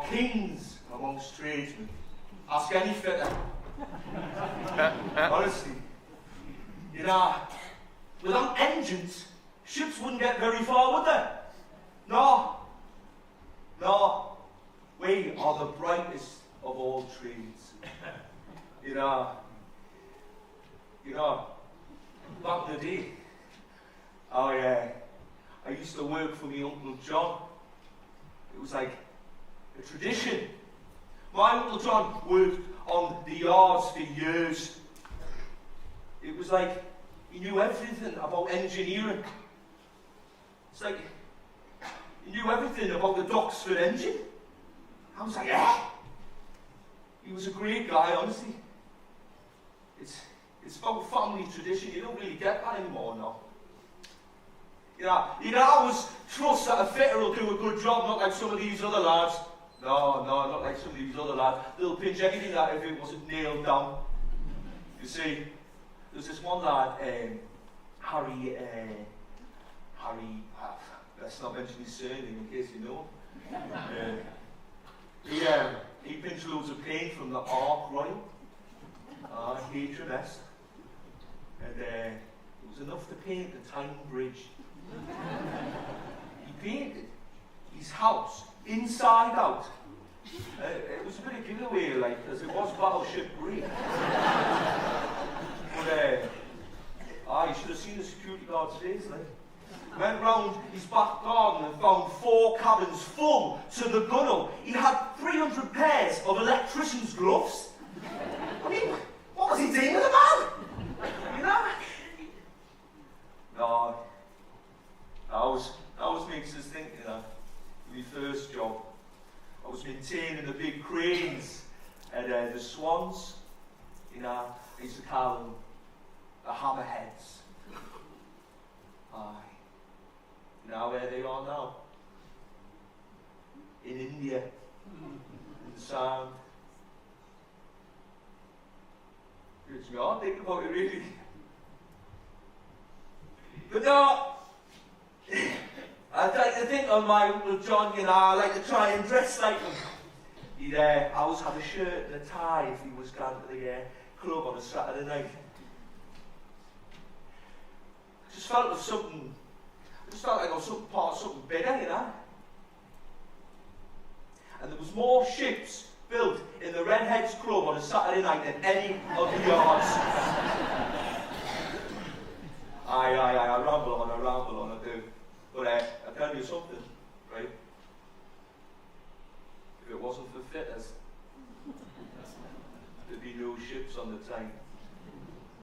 kings amongst tradesmen. Ask any fitter. Honestly. You know, without engines, ships wouldn't get very far, would they? No. No. We are the brightest of all trades. You know, back in the day, I used to work for my Uncle John. It was like a tradition. My Uncle John worked on the yards for years. It was like he knew everything about engineering. It's like he knew everything about the Doxford engine. I was like, eh? He was a great guy, honestly. It's about family tradition. You don't really get that anymore now. You can always trust that a fitter will do a good job, not like some of these other lads. No, not like some of these other lads. They'll pinch anything out if it wasn't nailed down. You see, there's this one lad, Harry, let's not mention his surname in case you know. He pinched loads of paint from the Ark Royal, HMS, and it was enough to paint the Tyne Bridge. He painted his house inside out. It was a bit of giveaway, like, because it was Battleship Greek. But, you should have seen the security guard's face, like. Went round his back garden and found 4 cabins full to the gunwale. He had 300 pairs of electrician's gloves. I mean, what was he doing with them all? You know? No. That was makes us think, you know, my first job. I was maintaining the big cranes and the swans. You know, I used to call them the hammerheads. You know where they are now? In India, in the Sound. It's me on thinking about it, really. But no, I'd like to think of my Uncle John, you know, I like to try and dress like him. He'd always have a shirt and a tie if he was going to the club on a Saturday night. I just felt like I was part of something bigger, you know. And there was more ships built in the Redheads Club on a Saturday night than any of the yards. I ramble on, I do. But I tell you something, right? If it wasn't for fitters, there'd be no ships on the Tyne.